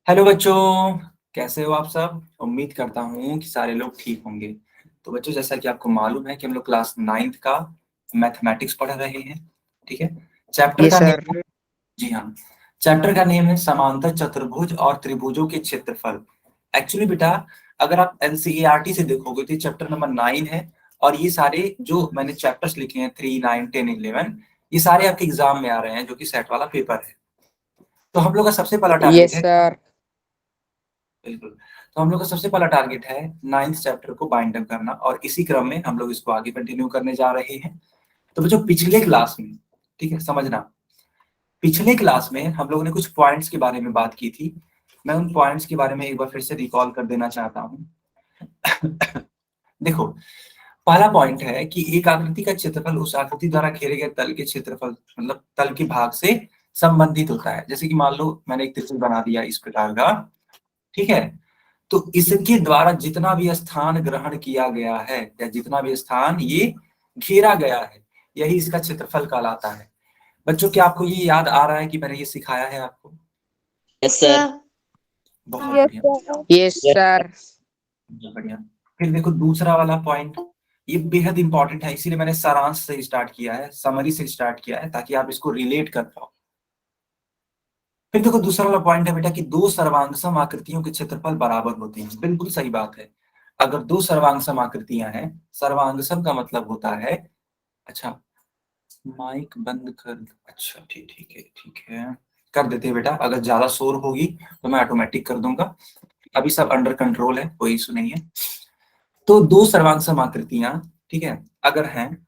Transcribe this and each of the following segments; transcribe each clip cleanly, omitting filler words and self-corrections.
Hello बच्चों, कैसे हो आप सब। उम्मीद करता हूँ कि सारे लोग ठीक होंगे। तो बच्चों, जैसा कि आपको मालूम है कि हम लोग क्लास 9th का मैथमेटिक्स पढ़ रहे हैं। ठीक है। चैप्टर यस का सर। नेम, जी हाँ, चैप्टर का नेम है समांतर चतुर्भुज और त्रिभुजों के क्षेत्रफल। एक्चुअली बेटा, अगर आप एनसीईआरटी से देखोगे तो चैप्टर नंबर 9 है। और ये सारे जो मैंने चैप्टर्स लिखे हैं 3, 9, 10, 11, ये सारे आपके एग्जाम में आ रहे हैं, जो कि सेट वाला पेपर है। तो हम लोग का सबसे पहला टारगेट यस है, सर। बिल्कुल, तो हम लोग का सबसे पहला टारगेट है 9th चैप्टर को बाइंड अप करना, और इसी क्रम में हम लोग इसको आगे कंटिन्यू करने जा रहे हैं। तो बच्चों, पिछले क्लास में, ठीक है, समझना, पिछले क्लास में हम लोगों ने कुछ पॉइंट्स के बारे में बात की थी। मैं उन पॉइंट्स के बारे में एक बार फिर से रिकॉल कर देना चाहता हूँ। देखो, पहला पॉइंट है कि एक आकृति का क्षेत्रफल उस आकृति द्वारा घेरे गए तल के क्षेत्रफल, मतलब तल के भाग से संबंधित होता है। जैसे कि मान लो मैंने एक त्रिभुज बना दिया इस प्रकार का, ठीक है। तो इसके द्वारा जितना भी स्थान ग्रहण किया गया है, या जितना भी स्थान ये घेरा गया है, यही इसका क्षेत्रफल कहलाता है। बच्चों, क्या आपको ये याद आ रहा है कि मैंने ये सिखाया है आपको? Yes sir. बहुत यस बढ़िया, सर। Yes sir. बहुत बढ़िया। फिर देखो दूसरा वाला पॉइंट, ये बेहद इंपॉर्टेंट है, इसीलिए मैंने सारांश से स्टार्ट किया है, समरी से स्टार्ट किया है, ताकि आप इसको रिलेट कर पाओ। फिर देखो दूसरा वाला पॉइंट है बेटा कि दो सर्वांगसम आकृतियों के क्षेत्रफल बराबर होते हैं। बिल्कुल सही बात है। अगर दो सर्वांगसम आकृतियां हैं, सर्वांगसम का मतलब होता है, अच्छा, माइक बंद कर, अच्छा ठीक ठीक है, ठीक है, कर देते हैं बेटा। अगर ज्यादा शोर होगी तो मैं ऑटोमेटिक कर दूंगा, अभी सब अंडर कंट्रोल है, कोई इशू नहीं है। तो दो सर्वांगसम आकृतियां, ठीक है, अगर हैं,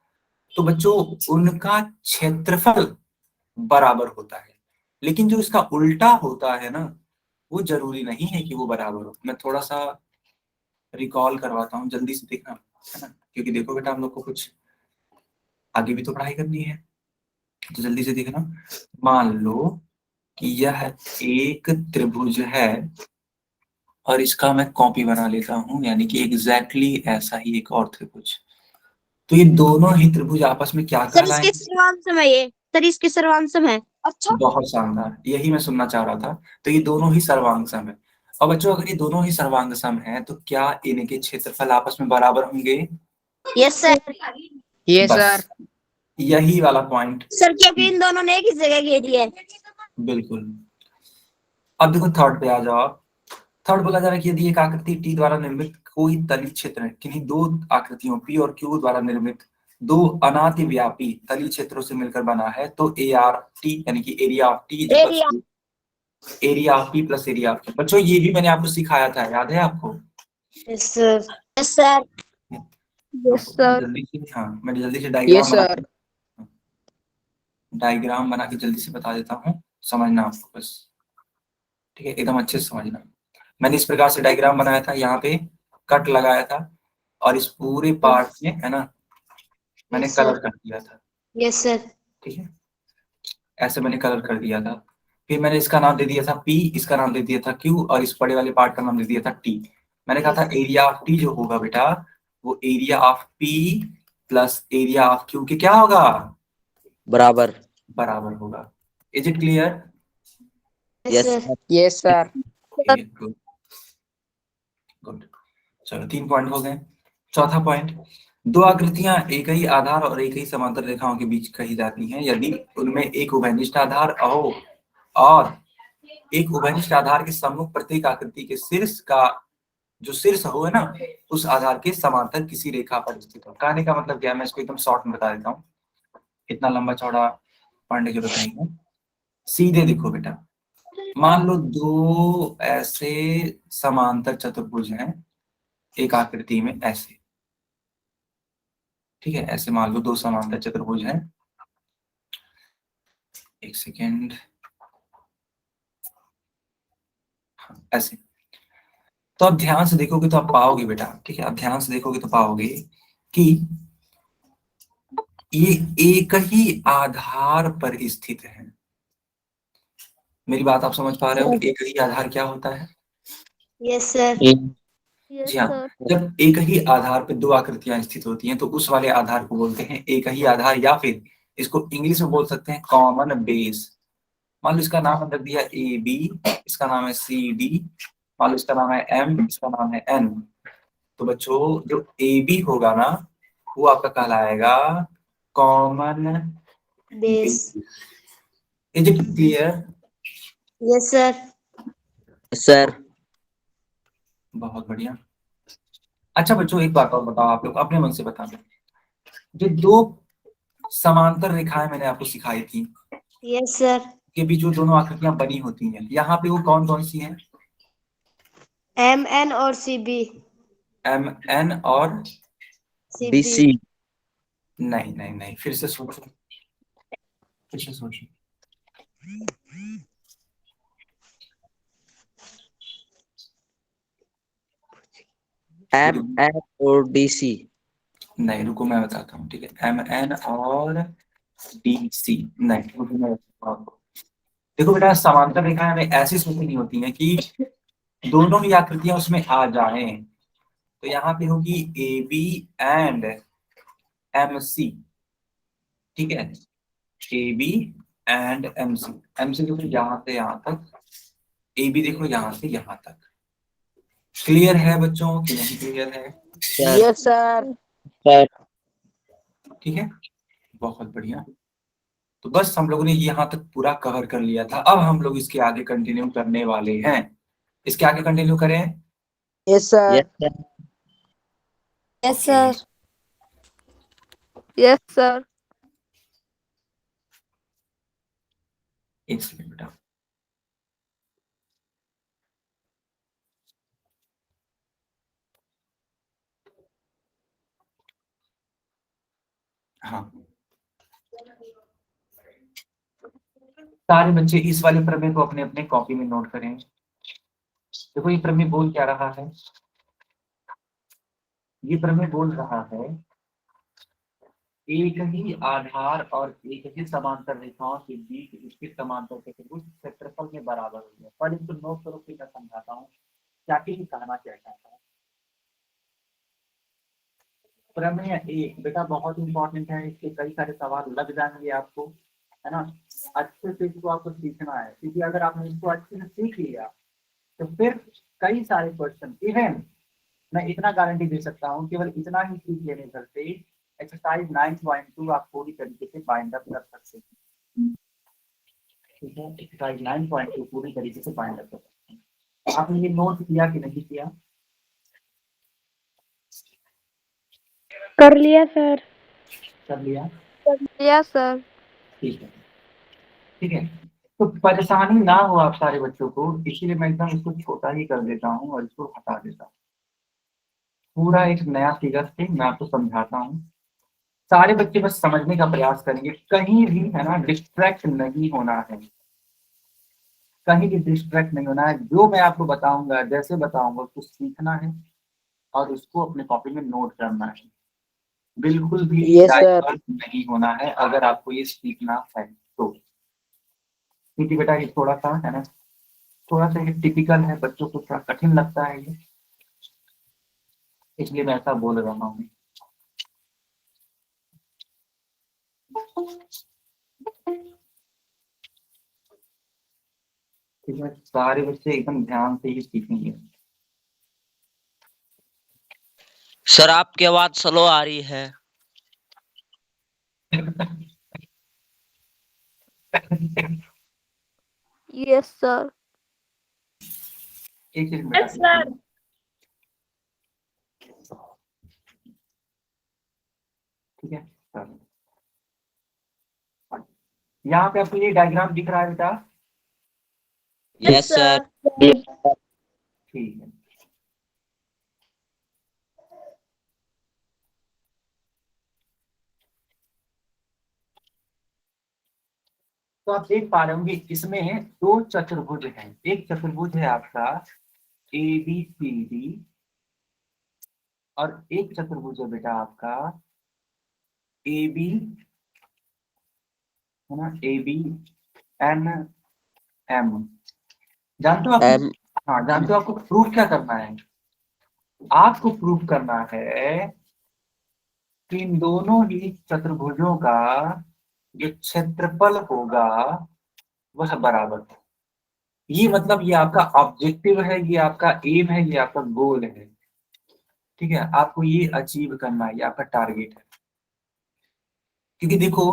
तो बच्चों उनका क्षेत्रफल बराबर होता है। लेकिन जो इसका उल्टा होता है ना, वो जरूरी नहीं है कि वो बराबर हो। मैं थोड़ा सा रिकॉल करवाता हूँ, जल्दी से देखना, है ना, क्योंकि देखो बेटा, हम लोग को कुछ आगे भी तो पढ़ाई करनी है। तो जल्दी से देखना, मान लो कि यह एक त्रिभुज है, और इसका मैं कॉपी बना लेता हूँ, यानी कि एग्जैक्टली ऐसा ही एक और त्रिभुज। तो ये दोनों ही त्रिभुज आपस में क्या सर इसके कहलाएंगे? सर्वांशम है ये। सर इसके सर्वांशम है। अच्छा। बहुत शानदार, यही मैं सुनना चाह रहा था। तो ये दोनों ही सर्वांग सम है। और बच्चों, अगर ये दोनों ही सर्वांग सम है, तो क्या इनके क्षेत्रफल आपस में बराबर होंगे? Yes sir. Yes sir. बस यही वाला पॉइंट। सर क्योंकि इन दोनों ने एक ही जगह घेरी है। बिल्कुल। अब देखो थर्ड पे आ जाओ आप। थर्ड बोला जा रहा है कि यदि एक आकृति टी द्वारा निर्मित कोई तलित क्षेत्र है, किन्हीं दो आकृतियों पी और क्यू द्वारा निर्मित दो अनातिव्यापी तलित क्षेत्रों से मिलकर बना है, तो ए आर टी यानी कि area of T is equal area. To area of P plus area of Q. बच्चों, ये भी मैंने आपको सिखाया था, याद है आपको? Yes sir. Yes sir. Yes रुको, सर। जल्दी से, हाँ, मैं जल्दी से यस सर। डायग्राम बना के जल्दी से बता देता हूँ, समझना आपको बस। ठीक है, एकदम अच्छे से समझना। मैंने इस प्रकार से डायग्राम बनाया था, यहाँ पे कट लगाया था, और इस पूरे पार्ट में, है ना, मैंने यस कलर सर। कर दिया था। Yes sir. ठीक है, ऐसे मैंने कलर कर दिया था। फिर मैंने इसका नाम दे दिया था पी, इसका नाम दे दिया था क्यू, और इस बड़े वाले पार्ट का नाम दे दिया था टी। मैंने कहा था एरिया ऑफ टी जो होगा बेटा, वो area of P plus area of Q के क्या होगा? बराबर। बराबर होगा। Is it clear? Yes yes sir. Yes sir. ठीक है, गुड गुड। चलो 3 पॉइंट हो गए। चौथा पॉइंट, दो आकृतियां एक ही आधार और एक ही समांतर रेखाओं के बीच कही जाती हैं यदि उनमें एक उभयनिष्ठ आधार हो, और एक उभयनिष्ठ आधार के सम्मुख प्रत्येक आकृति के शीर्ष का जो शीर्ष हो, है ना, उस आधार के समांतर किसी रेखा पर स्थित हो। कहने का मतलब क्या है, मैं इसको एकदम शॉर्ट में बता देता हूँ, इतना लंबा चौड़ा पढ़ने की जरूरत नहीं है। सीधे देखो बेटा, मान लो दो ऐसे समांतर चतुर्भुज हैं एक आकृति में, ऐसे, ठीक है, ऐसे मान लो दो समांतर चतुर्भुज हैं। एक सेकेंड, ऐसे। तो आप ध्यान से देखोगे तो आप पाओगे बेटा, ठीक है, आप ध्यान से देखोगे तो पाओगे कि ये एक ही आधार पर स्थित है। मेरी बात आप समझ पा रहे हो? एक ही आधार क्या होता है? Yes sir. जी हाँ, जब एक ही आधार पर दो आकृतियां स्थित होती हैं, तो उस वाले आधार को बोलते हैं एक ही आधार, या फिर इसको इंग्लिश में बोल सकते हैं कॉमन बेस। मान लो इसका नाम रख दिया ए बी, इसका नाम है सी डी, मान लो इसका नाम है एम, इसका नाम है एन। तो बच्चों जो ए बी होगा ना वो आपका कहलाएगा common base. Is it clear? Yes sir. Yes, sir. बहुत बढ़िया। अच्छा बच्चों एक बात और बताओ, आप लोग अपने मन से बताना, जो दो समांतर रेखाएं मैंने आपको सिखाई थी यस सर। के बीच जो दोनों आकृतियां बनी होती हैं, यहाँ पे वो कौन कौन सी हैं? एम एन और सी बी। एम एन और सी BC. बी। नहीं नहीं नहीं, फिर से सोचो, फिर से सोचो। MN और DC. नहीं रुको मैं बताता हूँ, ठीक है। एम एन और डी सी, नहीं रुको मैं बताता हूँ आपको। देखो बेटा, समांतर रेखाएं हमें ऐसी सोचनी होती हैं कि दोनों ही आकृतियां उसमें आ जाएं। तो यहाँ पे होगी A B and M C, ठीक है। A B and M C, M C देखो यहाँ से यहाँ तक, ए बी देखो यहाँ से यहाँ तक। क्लियर है बच्चों कि नहीं क्लियर है? Sir. Yes, sir. Sir. ठीक है, बहुत बढ़िया। तो बस हम लोगों ने यहाँ तक पूरा कवर कर लिया था। अब हम लोग इसके आगे कंटिन्यू करने वाले हैं। इसके आगे कंटिन्यू करें? Yes, sir. Yes, sir. Yes Okay. Sir. Yes, sir. एक सेकंड बेटा। हाँ, सारे बच्चे इस वाले प्रमेय को अपने अपने कॉपी में नोट करें। देखो ये प्रमेय बोल क्या रहा है? ये प्रमेय बोल रहा है एक ही आधार और एक ही समांतर रेखाओं के बीच स्थित समांतर चतुर्भुज क्षेत्रफल में बराबर होंगे। पर इनको नोट करो, फिर मैं समझाता हूँ क्या चीज कहना क्या चाहता है। प्रमेय एक बेटा बहुत इंपॉर्टेंट है, इसके कई सारे सवाल लग जाएंगे आपको, है ना। अच्छे से इसको आपको सीखना है, क्योंकि अगर आपने इसको अच्छे से सीख लिया तो फिर कई सारे क्वेश्चन, इवन मैं इतना गारंटी दे सकता हूँ, केवल इतना ही सीख लेने चलते एक्सरसाइज 9.2 आप पूरी तरीके से बाइंड अप कर सकते हैं। ठीक है, एक्सरसाइज 9.2 पूरी तरीके से बाइंड अप कर सकते हैं। आपने ये नोट किया कि नहीं किया? कर लिया सर। कर लिया? Yes, sir. ठीक है, ठीक है। तो परेशानी ना हो आप सारे बच्चों को, इसीलिए मैं एकदम इसको छोटा ही कर देता हूँ और इसको हटा देता हूँ। पूरा एक नया फिगर से मैं आपको समझाता हूँ। सारे बच्चे बस समझने का प्रयास करेंगे, कहीं भी है ना डिस्ट्रैक्ट नहीं होना है, कहीं भी डिस्ट्रैक्ट नहीं होना है। जो मैं आपको बताऊंगा, जैसे बताऊंगा उसको सीखना है और उसको अपने कॉपी में नोट करना है। बिल्कुल भी Yes, sir. डाइवर्ट नहीं होना है अगर आपको ये सीखना है तो। क्योंकि बेटा ये थोड़ा सा है ना, थोड़ा सा ये टिपिकल है, बच्चों को थोड़ा कठिन लगता है ये, इसलिए मैं ऐसा बोल रहा हूँ। ठीक है, सारे बच्चे एकदम ध्यान से ही सीखेंगे। सर आपकी आवाज स्लो आ रही है। Yes, sir. एक एक बेटा। Yes, sir. ठीक है, चलो। यहाँ पे आपको ये डायग्राम दिख रहा है बेटा? Yes, sir. ठीक है। तो आप देख पा रहे होंगे इसमें दो चतुर्भुज हैं। एक चतुर्भुज है आपका ए बी सी डी और एक चतुर्भुज है बेटा आपका ए बी, है ना, ए बी एन एम। जानते हो आप? M. हाँ जानते हो, आपको प्रूफ क्या करना है? आपको प्रूफ करना है कि इन दोनों ही चतुर्भुजों का जो क्षेत्रफल होगा वह बराबर है। ये मतलब ये आपका ऑब्जेक्टिव है, ये आपका एम है, ये आपका गोल है। ठीक है, आपको ये अचीव करना है, ये आपका टारगेट है। क्योंकि देखो,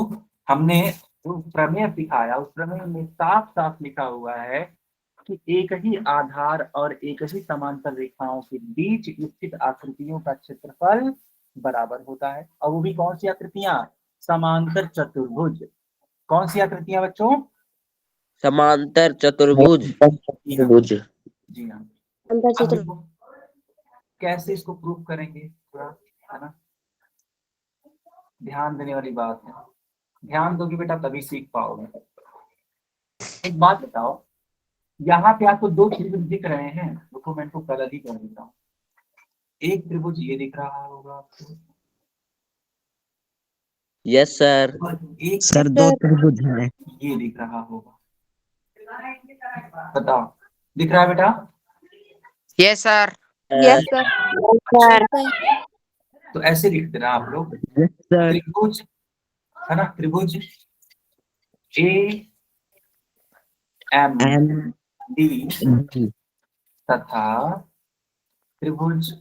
हमने जो प्रमेय सिखाया उस प्रमेय में साफ साफ लिखा हुआ है कि एक ही आधार और एक ही समांतर रेखाओं के बीच स्थित आकृतियों का क्षेत्रफल बराबर होता है। और वो भी कौन सी आकृतियां? समांतर चतुर्भुज। कौन सी आकृतियां बच्चों? समांतर चतुर्भुज। जी हाँ, चतुर्भुज। जी हाँ। अंतर अब चित्र। देखो कैसे इसको प्रूव करेंगे, थोड़ा है ना, ध्यान देने वाली बात है। ध्यान दोगे बेटा तभी सीख पाओगे। एक बात बताओ, यहाँ पे आपको दो त्रिभुज दिख रहे हैं, रुको मैं इनको कलर ही कर देता हूँ। एक त्रिभुज ये दिख रहा होगा आपको, यस सर। और एक सर दो त्रिभुज है। ये दिख रहा होगा। बताओ, दिख रहा है बेटा? Yes sir. Yes, sir. तो ऐसे लिखते ना आप लोग, यस सर। त्रिभुज है ना, त्रिभुज A M M D D तथा त्रिभुज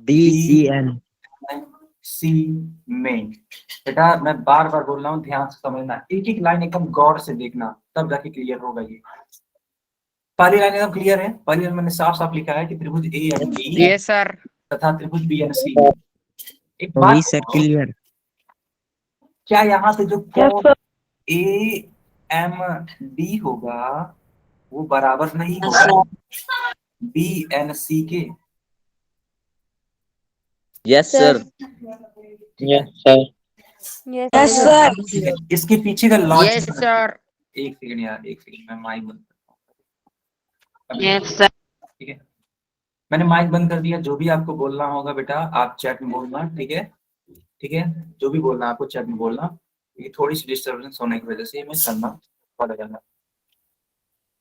डी सी एन। सी में। बेटा मैं बार बार बोल रहा हूँ, ध्यान से समझना, एक एक लाइन एकदम गौर से देखना, तब जाके क्लियर होगा ये। पहली लाइन एकदम क्लियर है, पहली लाइन मैंने साफ साफ लिखा है कि त्रिभुज A M D yes sir. तथा त्रिभुज बी एन सी में। एक बात वही सर बताओ, क्लियर। क्या यहाँ पे जो Yes, कोण sir. ए एम डी होगा वो बराबर नहीं होगा बी एन सी के? Yes sir. ठीक है, Yes, sir. ठीक है, इसके पीछे का लॉजिक यस सर। एक सेकंड यार, एक सेकंड, मैं माइक बंद करता हूँ। Yes sir. ठीक है, मैंने माइक बंद कर दिया। जो भी आपको बोलना होगा बेटा आप चैट में बोलना, ठीक है? ठीक है, जो भी बोलना आपको चैट में बोलना। ये थोड़ी सी डिस्टर्बेंस होने की वजह से मैं करना पड़ जाएगा।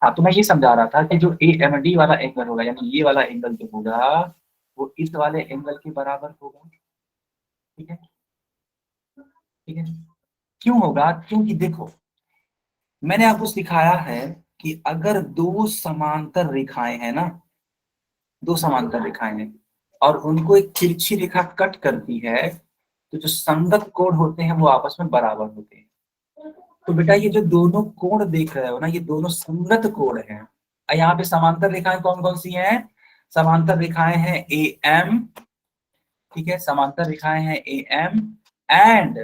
हाँ, तो मैं ये समझा रहा था कि जो ए एम डी वाला एंगल होगा, यानी ये वाला एंगल जो होगा वो इस वाले एंगल के बराबर होगा। ठीक है, ठीक है, क्यों होगा? क्योंकि देखो मैंने आपको सिखाया है कि अगर दो समांतर रेखाएं हैं ना, दो समांतर रेखाएं हैं और उनको एक तिरछी रेखा कट करती है, तो जो संगत कोण होते हैं वो आपस में बराबर होते हैं। तो बेटा ये जो दोनों कोण देख रहे हो ना, ये दोनों संगत कोण हैं। और यहाँ पे समांतर रेखाएं कौन कौन सी हैं? समांतर रेखाएं हैं ए एम, ठीक है, समांतर रेखाएं हैं A M and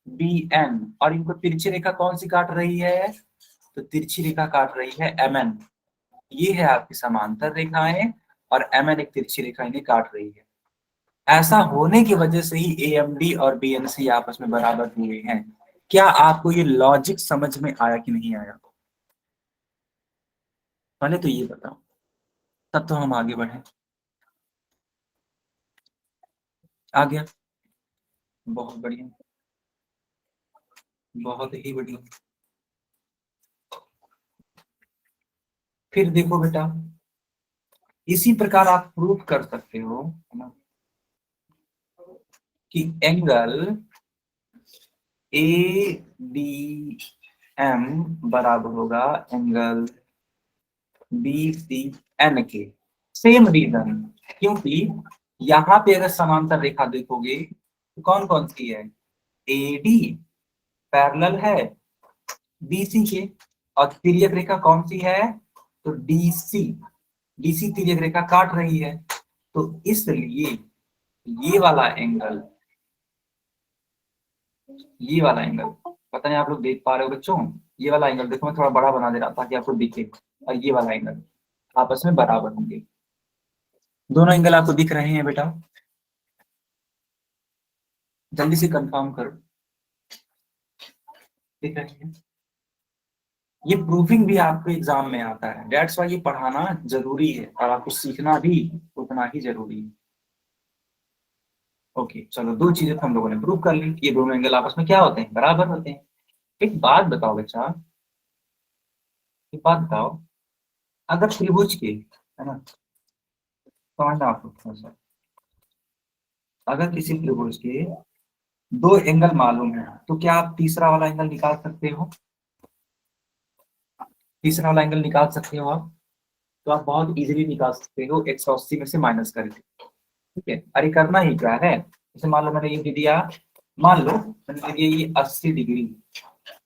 B N. और इनको तिरछी रेखा कौन सी काट रही है? तो तिरछी रेखा काट रही है एम एन। ये है आपकी समांतर रेखाएं और एम एन एक तिरछी रेखा इन्हें काट रही है। ऐसा होने की वजह से ही ए एम डी और बी एन सी आपस में बराबर हुए हैं। क्या आपको ये लॉजिक समझ में आया कि नहीं आया? पहले तो ये बताओ, तब तो हम आगे बढ़े। आ गया? बहुत बढ़िया, बहुत ही बढ़िया। फिर देखो बेटा, इसी प्रकार आप प्रूव कर सकते हो, है ना, कि एंगल ए डी एम बराबर होगा एंगल बी सी एन के। सेम रीजन, क्योंकि यहाँ पे अगर समांतर रेखा देखोगे तो कौन कौन सी है? ए डी पैरेलल है बीसी के, और तिर्यक रेखा कौन सी है? तो डीसी, डीसी तिर्यक रेखा काट रही है। तो इसलिए ये वाला एंगल, ये वाला एंगल, पता नहीं आप लोग देख पा रहे हो बच्चों? ये वाला एंगल देखो, मैं थोड़ा बड़ा बना दे रहा ताकि आपको दिखे, और ये वाला एंगल आपस में बराबर होंगे। दोनों एंगल आपको दिख रहे हैं बेटा? जल्दी से कंफर्म करो, दिख रहे हैं? ये प्रूफिंग भी आपको एग्जाम में आता है, दैट्स वाई ये पढ़ाना जरूरी है और आपको सीखना भी उतना ही जरूरी है। ओके, चलो दो चीजें तो हम लोगों ने प्रूव कर ली, ये दोनों एंगल आपस में क्या होते हैं? बराबर होते हैं। एक बात बताओ बच्चा, एक बात बताओ, अगर त्रिभुज के, है ना, समझना आप लोग थोड़ा सा, अगर किसी त्रिभुज के दो एंगल मालूम है तो क्या आप तीसरा वाला एंगल निकाल सकते हो? तीसरा वाला एंगल निकाल सकते हो आप, तो आप बहुत इजीली निकाल सकते हो 180 में से माइनस करके। ठीक है, अरे करना ही क्या है, जैसे मान लो मैंने ये दे दिया, मान लो मैंने दे दिया ये 80 डिग्री,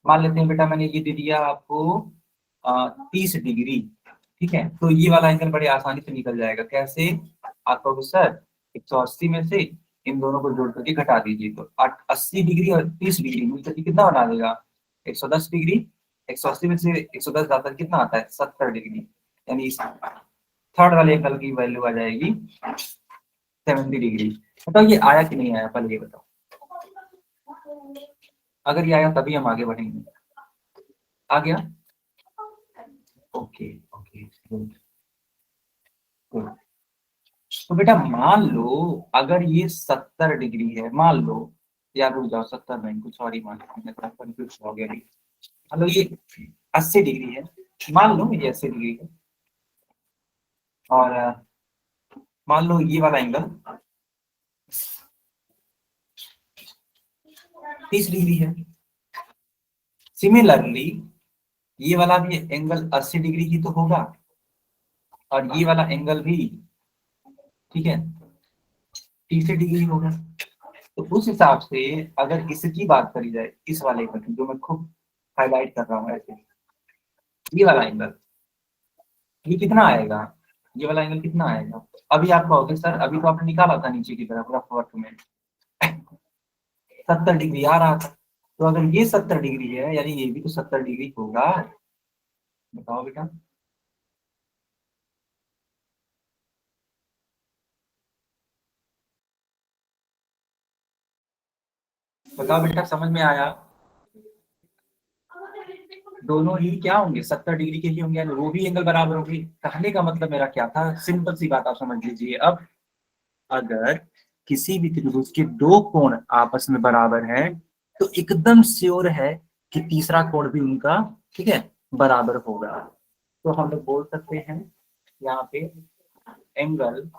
मान लेते हैं बेटा मैंने ये दे दिया आपको 30 डिग्री। ठीक है, तो ये वाला एंगल बड़े आसानी से निकल जाएगा। कैसे? आप कहोगे सर 180 में से इन दोनों को जोड़ करके घटा दीजिए, तो 80 डिग्री और 30 डिग्री मिलकर के कितना बना देगा? 110 डिग्री। 180 में से 110 जाता है कितना आता है? 70 डिग्री। यानी इस थर्ड वाले एंगल की वैल्यू आ जाएगी 70 डिग्री। बताओ ये आया कि नहीं आया, पहले ये बताओ। अगर ये आया तभी हम आगे बढ़ेंगे। आ गया? Okay okay good good. तो बेटा मान लो अगर ये 70 डिग्री है, मान लो, या रुक जाओ 70 नहीं, कुछ और ही मान लो, मैं थोड़ा कंफ्यूज हो गया। मान लो ये 80 डिग्री है, मान लो ये 80 डिग्री है, और मान लो ये वाला एंगल 30 डिग्री है। सिमिलरली ये वाला भी एंगल 80 डिग्री की तो होगा, और ये वाला एंगल भी, ठीक है, 30 डिग्री होगा। तो उस हिसाब से अगर इसकी बात करी जाए, इस वाले का जो मैं खूब हाईलाइट कर रहा हूँ ऐसे, ये वाला एंगल ये कितना आएगा? ये वाला एंगल कितना आएगा? अभी आप कहोगे सर अभी तो आपने निकाला था नीचे की तरफ रफ वर्क में 70 डिग्री आ रहा था, तो अगर ये 70 डिग्री है यानी ये भी तो 70 डिग्री होगा। बताओ बेटा। बताओ बेटा, समझ में आया? दोनों ही क्या होंगे? 70 डिग्री के ही होंगे, यानी वो भी एंगल बराबर होगी। कहने का मतलब मेरा क्या था, सिंपल सी बात आप समझ लीजिए। अब अगर किसी भी त्रिभुज के दो कोण आपस में बराबर है तो एकदम श्योर है कि तीसरा कोण भी उनका, ठीक है, बराबर होगा। तो हम लोग बोल सकते हैं यहाँ पे एंगल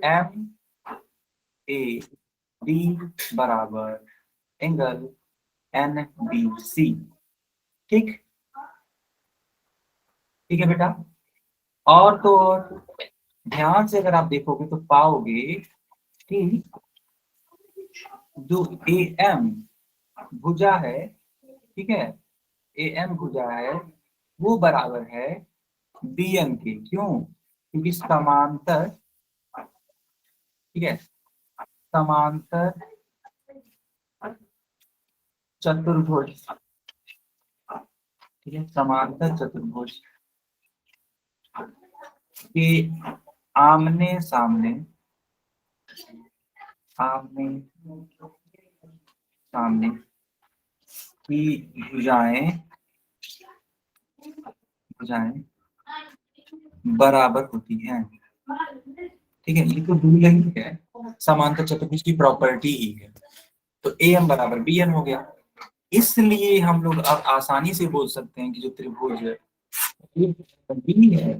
एम ए डी बराबर एंगल एन बी सी। ठीक, ठीक है बेटा। और तो और ध्यान से अगर आप देखोगे तो पाओगे कि जो ए एम भुजा है, ठीक है, ए एम भुजा है वो बराबर है बी एन के। क्यों? क्योंकि समांतर, ठीक है, समांतर चतुर्भुज, ठीक है, समांतर चतुर्भुज के आमने सामने, आमने सामने की भुजाएं, भुजाएं बराबर होती हैं। ठीक है, ये तो रूल ही है, समांतर चतुर्भुज की प्रॉपर्टी ही है। तो ए एम बराबर बी एन हो गया। इसलिए हम लोग अब आसानी से बोल सकते हैं कि जो त्रिभुज बी है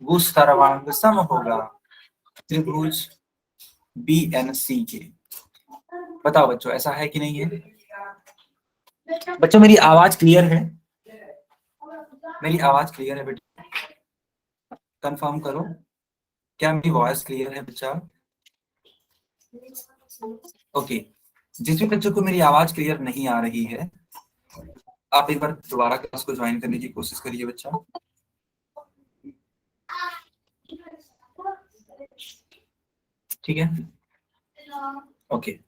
वो सर्वांगसम होगा त्रिभुज बी एन सी के। बताओ बच्चों, ऐसा है कि नहीं है? बच्चों मेरी आवाज क्लियर है? मेरी आवाज क्लियर है बेटा? कंफर्म करो, क्या मेरी वॉइस क्लियर है बच्चा? ओके। जिस भी बच्चों को मेरी आवाज क्लियर नहीं आ रही है आप एक बार दोबारा क्लास को ज्वाइन करने की कोशिश करिए बच्चा। ठीक है, ओके।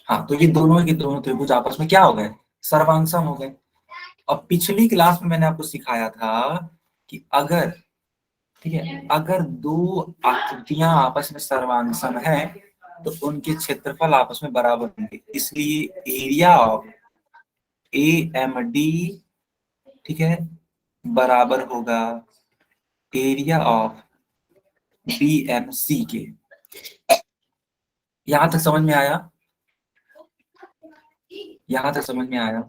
हाँ, तो ये दोनों त्रिभुज आपस में क्या हो गए? सर्वांगसम हो गए। अब पिछली क्लास में मैंने आपको सिखाया था कि अगर, ठीक है, अगर दो आकृतियां आपस में सर्वांगसम है तो उनके क्षेत्रफल आपस में बराबर होंगे। इसलिए area of A M D, ठीक है, बराबर होगा area of B M C के। यहां तक समझ में आया? यहां तक समझ में आया?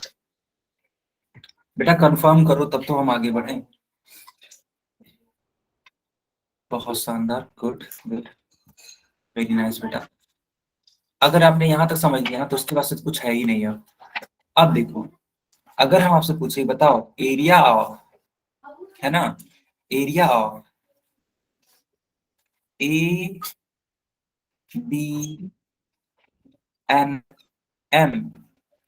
बेटा कंफर्म करो तब तो हम आगे बढ़े। बहुत शानदार, गुड गुड, वेरी नाइस बेटा। अगर आपने यहां तक समझ लिया ना तो उसके पास कुछ है ही नहीं। अब देखो, अगर हम आपसे पूछे बताओ एरिया ऑफ, है ना, area of A B N M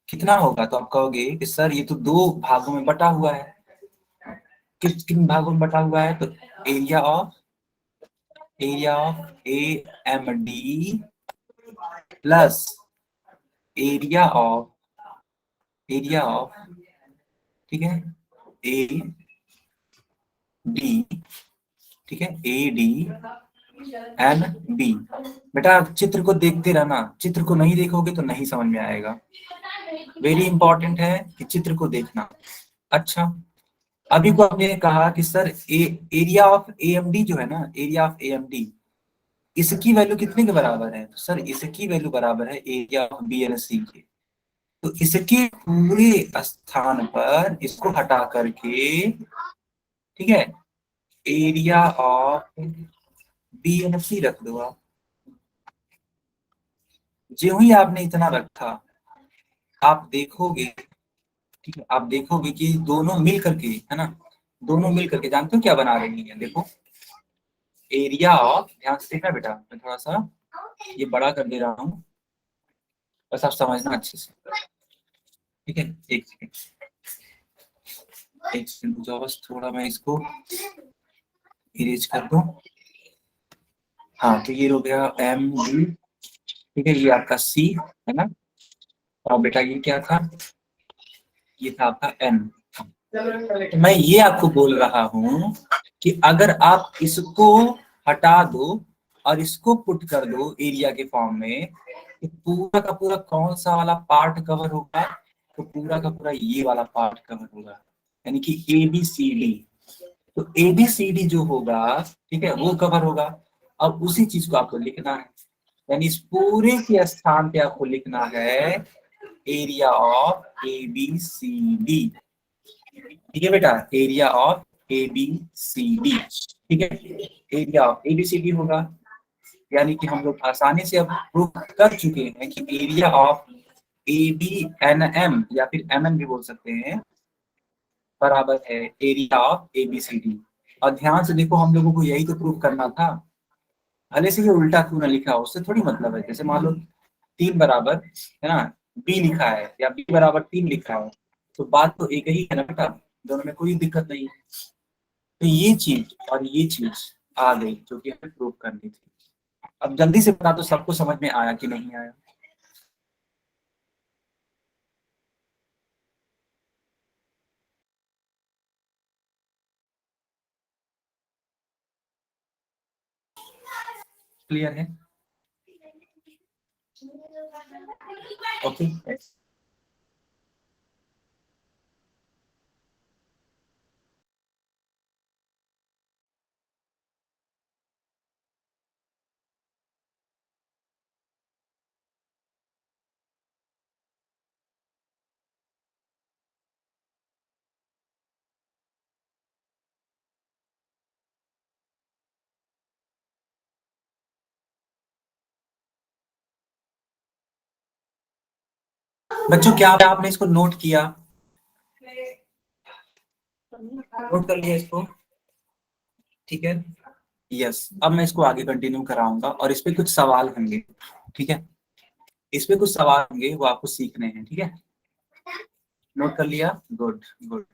कितना होगा, तो आप कहोगे कि सर ये तो दो भागों में बटा हुआ है। किन भागों में बटा हुआ है, तो area of A M D plus area of ठीक है ए डी, ठीक है ए डी एन बी। बेटा चित्र को देखते रहना, चित्र को नहीं देखोगे तो नहीं समझ में आएगा। वेरी इंपॉर्टेंट है कि चित्र को देखना। अच्छा, अभी को आपने कहा कि सर एरिया ऑफ एएमडी जो है ना, एरिया ऑफ एएमडी इसकी वैल्यू कितने के बराबर है, तो सर इसकी वैल्यू बराबर है एरिया ऑफ बी एंड सी के। तो इसके पूरे स्थान पर इसको हटा करके, ठीक है, एरिया ऑफ बी एंड सी रख दो आप। जो ही आपने इतना रखा, आप देखोगे, ठीक है, आप देखोगे कि दोनों मिल करके, है ना, दोनों मिल करके जानते हो क्या बना रही है, देखो एरिया ऑफ, ध्यान से देखना बेटा, मैं थोड़ा सा ये बड़ा कर दे रहा हूँ, बस आप समझना अच्छे से, ठीक है। एक सेकंड रुक जाओ, बस थोड़ा मैं इसको इरेज कर दूं। हाँ, तो ये हो गया एम डी, ठीक है, ये आपका सी है ना, और बेटा ये क्या था, ये था आपका एन। मैं ये आपको बोल रहा हूं कि अगर आप इसको हटा दो और इसको पुट कर दो एरिया के फॉर्म में, तो पूरा का पूरा कौन सा वाला पार्ट कवर होगा, तो पूरा का पूरा ये वाला पार्ट कवर होगा, यानी कि ए बी सी डी। तो ए बी सी डी जो होगा, ठीक है, वो कवर होगा। अब उसी चीज को आपको लिखना है, यानी इस पूरे के स्थान पे आपको लिखना है area of A B C D, ठीक है बेटा, area of A B C D, ठीक है, area of A B C D होगा। यानी कि हम लोग आसानी से अब प्रूव कर चुके हैं कि area of A B N M या फिर एम एन भी बोल सकते हैं, बराबर है area of A B C D. और ध्यान से देखो, हम लोगों को यही तो प्रूव करना था, भले से ये उल्टा क्यों ना लिखा हो, उससे थोड़ी मतलब है। जैसे मान लो 3 बराबर, है ना, बी लिखा है या बी बराबर 3 लिखा है, तो बात तो एक ही है ना बेटा, दोनों में कोई दिक्कत नहीं। तो ये चीज और ये चीज आ गई जो कि हमें प्रूव करनी थी। अब जल्दी से बता दो सबको समझ में आया कि नहीं आया। क्लियर है? ओके, बच्चों क्या आपने इसको नोट किया, नोट कर लिया इसको, ठीक है। यस, अब मैं इसको आगे कंटिन्यू कराऊंगा और इस पे कुछ सवाल होंगे, ठीक है, इस पे कुछ सवाल होंगे, वो आपको सीखने हैं, ठीक है। नोट कर लिया, गुड गुड।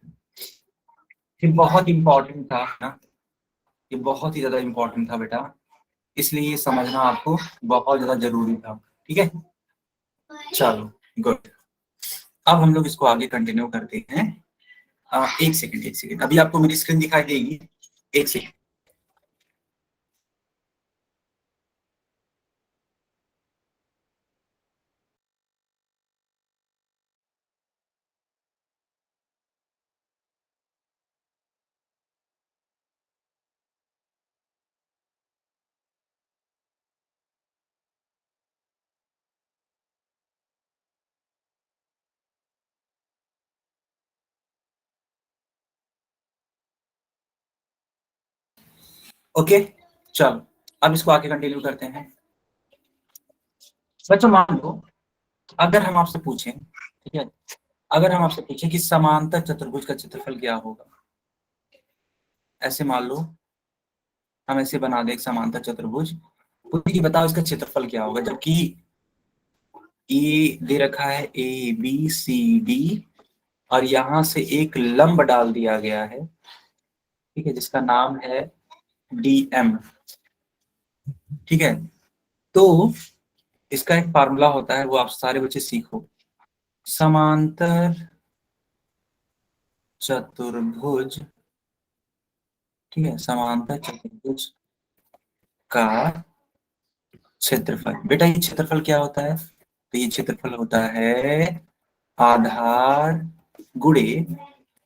ये बहुत इंपॉर्टेंट था ना, ये बहुत ही ज्यादा इंपॉर्टेंट था बेटा, इसलिए ये समझना आपको बहुत ज्यादा जरूरी था, ठीक है। चलो गुड, अब हम लोग इसको आगे कंटिन्यू करते हैं। एक सेकंड, अभी आपको मेरी स्क्रीन दिखाई देगी, एक सेकंड। ओके, चलो अब इसको आगे कंटिन्यू करते हैं। बच्चों मान लो अगर हम आपसे पूछें, ठीक है, अगर हम आपसे पूछे कि समांतर चतुर्भुज का क्षेत्रफल क्या होगा, ऐसे मान लो हम ऐसे बना दें एक समांतर चतुर्भुज, पूछे कि बताओ इसका क्षेत्रफल क्या होगा, जबकि ए दे रखा है ए बी सी डी और यहां से एक लंब डाल दिया गया है, ठीक है, जिसका नाम है डीएम। ठीक है, तो इसका एक फार्मूला होता है, वो आप सारे बच्चे सीखो। समांतर चतुर्भुज, ठीक है, समांतर चतुर्भुज का क्षेत्रफल। बेटा ये क्षेत्रफल क्या होता है, तो ये क्षेत्रफल होता है आधार गुणे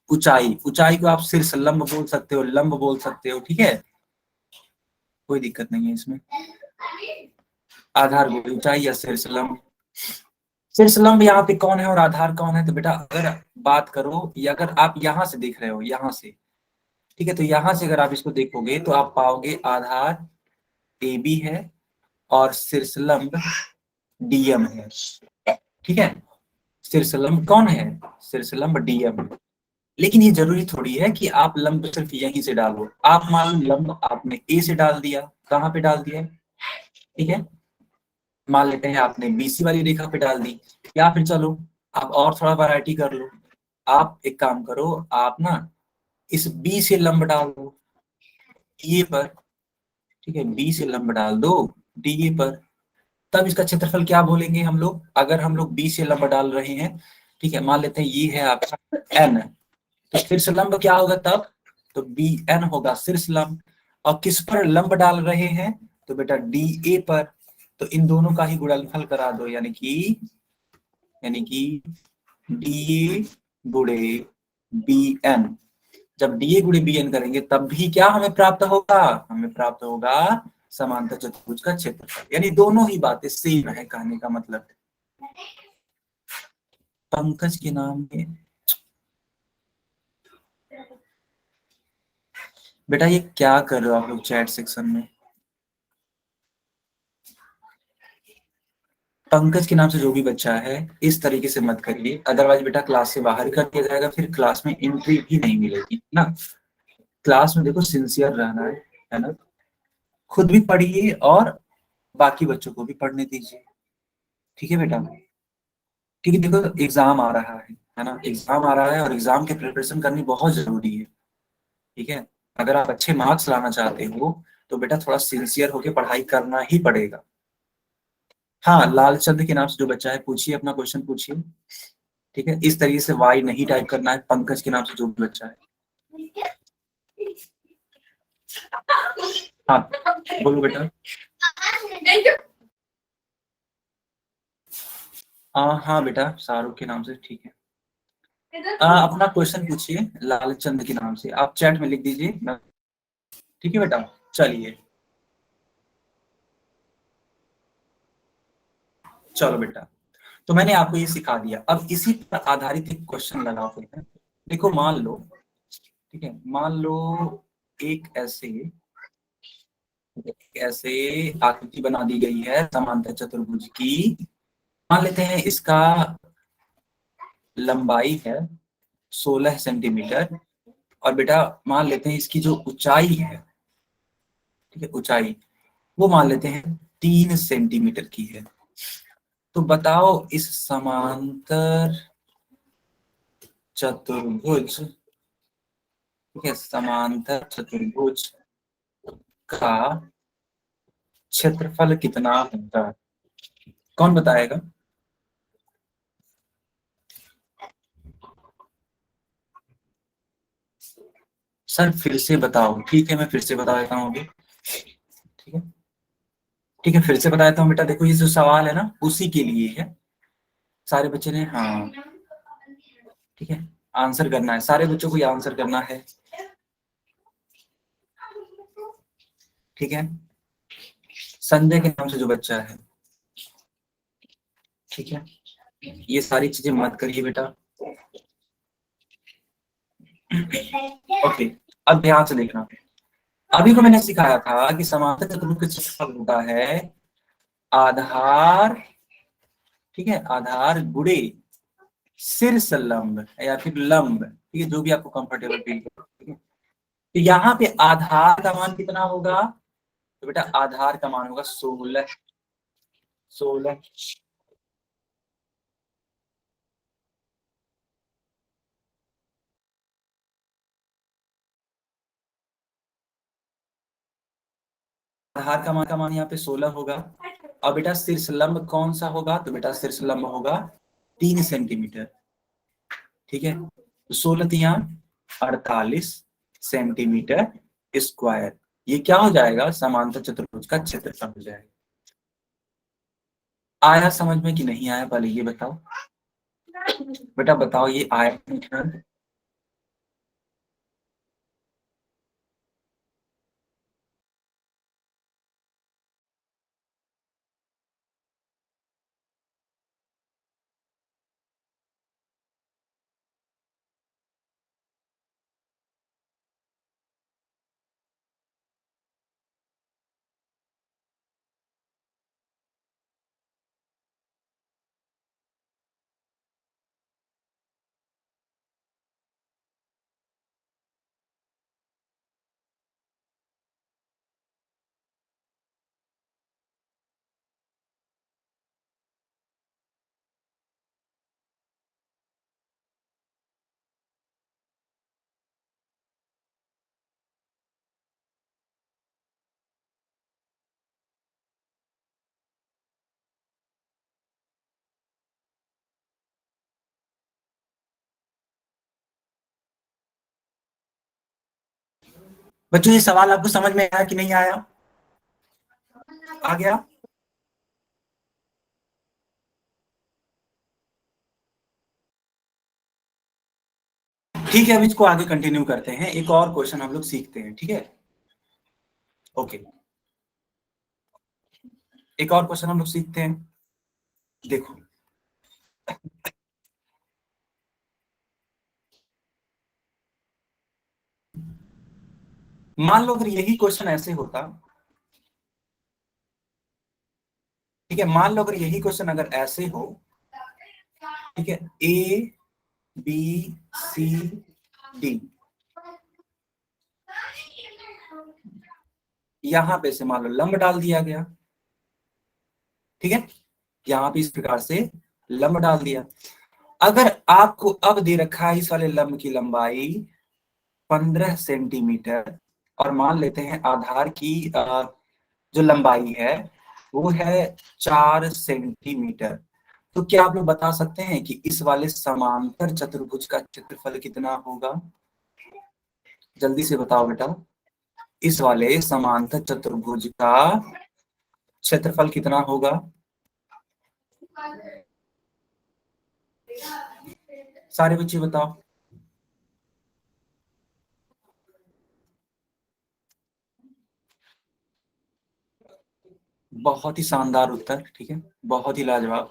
ऊंचाई। ऊंचाई को आप शीर्ष लंब बोल सकते हो, लंब बोल सकते हो, ठीक है, कोई दिक्कत नहीं है इसमें। आधार गुणे ऊंचाई या शीर्ष लंब। शीर्ष लंब यहाँ पे कौन है और आधार कौन है, तो बेटा अगर बात करो, या अगर आप यहाँ से देख रहे हो, यहाँ से, ठीक है, तो यहाँ से अगर आप इसको देखोगे तो आप पाओगे आधार ए बी है और शीर्ष लंब डीएम है। ठीक है, शीर्ष लंब कौन है, शीर्ष लंब डीएम है। लेकिन ये जरूरी थोड़ी है कि आप लंब सिर्फ यहीं से डालो। आप मान लो लंब आपने ए से डाल दिया, कहाँ पे डाल दिया, ठीक है, मान लेते हैं आपने बीसी वाली रेखा पे डाल दी, या फिर चलो आप और थोड़ा वैरायटी कर लो। आप एक काम करो, आप ना इस बी से लंब डाल दो डीए पर, ठीक है, बी से लंब डाल दो डीए पर, तब इसका क्षेत्रफल क्या बोलेंगे हम लोग। अगर हम लोग बी से लंब डाल रहे हैं, ठीक है, मान लेते हैं ये है आपका एन, तो शीर्ष लंब क्या होगा तब, तो बी एन होगा शीर्ष लंब। और किस पर लंब डाल रहे हैं, तो बेटा डी ए पर, तो इन दोनों का ही गुणनफल करा दो, यानी कि डी ए गुणे बी एन। जब डी ए गुणे बी एन करेंगे तब भी क्या हमें प्राप्त होगा, हमें प्राप्त होगा समांतर चतुर्भुज का क्षेत्रफल। यानी दोनों ही बातें सेम है, कहने का मतलब। पंकज के नाम में बेटा ये क्या कर रहे हो आप लोग चैट सेक्शन में। पंकज के नाम से जो भी बच्चा है इस तरीके से मत करिए, अदरवाइज बेटा क्लास से बाहर कर दिया जाएगा, फिर क्लास में एंट्री भी नहीं मिलेगी ना। क्लास में देखो सिंसियर रहना है ना, खुद भी पढ़िए और बाकी बच्चों को भी पढ़ने दीजिए, ठीक है बेटा। क्योंकि देखो एग्जाम आ रहा है ना, एग्जाम आ रहा है और एग्जाम की प्रिपरेशन करनी बहुत जरूरी है, ठीक है। अगर आप अच्छे मार्क्स लाना चाहते हो तो बेटा थोड़ा सिंसियर होकर पढ़ाई करना ही पड़ेगा। हाँ, लालचंद के नाम से जो बच्चा है पूछिए, अपना क्वेश्चन पूछिए, ठीक है। इस तरीके से वाई नहीं टाइप करना है। पंकज के नाम से जो भी बच्चा है, हाँ बोलो बेटा। हाँ बेटा शाहरुख के नाम से, ठीक है। अपना क्वेश्चन पूछिए लालचंद के नाम से, आप चैट में लिख दीजिए, ठीक है बेटा। चलिए चलो बेटा, तो मैंने आपको ये सिखा दिया। अब इसी पर आधारित एक क्वेश्चन लगाते हैं। देखो मान लो, ठीक है, मान लो एक ऐसे आकृति बना दी गई है समांतर चतुर्भुज की। मान लेते हैं इसका लंबाई है 16 सेंटीमीटर और बेटा मान लेते हैं इसकी जो ऊंचाई है, ठीक है, ऊंचाई वो मान लेते हैं 3 सेंटीमीटर की है। तो बताओ इस समांतर चतुर्भुज, ठीक है, समांतर चतुर्भुज का क्षेत्रफल कितना होता है, कौन बताएगा। सर फिर से बताओ, ठीक है मैं फिर से बता देता हूँ अभी, ठीक है, ठीक है, फिर से बता देता हूँ बेटा। देखो ये जो सवाल है ना उसी के लिए है, सारे बच्चे ने, हाँ ठीक है, आंसर करना है, सारे बच्चों को ये आंसर करना है, ठीक है। संजय के नाम से जो बच्चा है, ठीक है, ये सारी चीजें मत करिए बेटा। ओके, अब ध्यान से देखना। अभी को मैंने सिखाया था कि समांतर चतुर्भुज का क्षेत्रफल होता है आधार, ठीक है, आधार गुणे शीर्ष लंब या फिर लंब, ठीक है, जो भी आपको कंफर्टेबल फील करो, ठीक है। तो यहाँ पे आधार का मान कितना होगा, तो बेटा आधार का मान होगा 16। आधार का मान यहाँ पे 16 होगा। और बेटा शीर्ष लंब कौन सा होगा, तो बेटा शीर्ष लंब होगा 3 सेंटीमीटर, ठीक है। तो 16 तिया 48 सेंटीमीटर स्क्वायर, ये क्या हो जाएगा, समांतर चतुर्भुज का क्षेत्रफल हो जाएगा। आया समझ में कि नहीं आया, पहले ये बताओ बेटा, बताओ ये आया नहीं? बच्चों ये सवाल आपको समझ में आया कि नहीं आया, आ गया? ठीक है, अब इसको आगे कंटिन्यू करते हैं, एक और क्वेश्चन हम लोग सीखते हैं, ठीक है। ओके, एक और क्वेश्चन हम लोग सीखते हैं। देखो मान लो अगर यही क्वेश्चन ऐसे होता, ठीक है, मान लो अगर यही क्वेश्चन अगर ऐसे हो, ठीक है, ए बी सी डी, यहां पे से मान लो लंब डाल दिया गया, ठीक है, यहां पे इस प्रकार से लंब डाल दिया। अगर आपको अब दे रखा है इस वाले लंब की लंबाई 15 सेंटीमीटर और मान लेते हैं आधार की जो लंबाई है वो है 4 सेंटीमीटर, तो क्या आप लोग बता सकते हैं कि इस वाले समांतर चतुर्भुज का क्षेत्रफल कितना होगा? जल्दी से बताओ बेटा, इस वाले समांतर चतुर्भुज का क्षेत्रफल कितना होगा? सारे बच्चे बताओ। बहुत ही शानदार उत्तर, ठीक है, बहुत ही लाजवाब,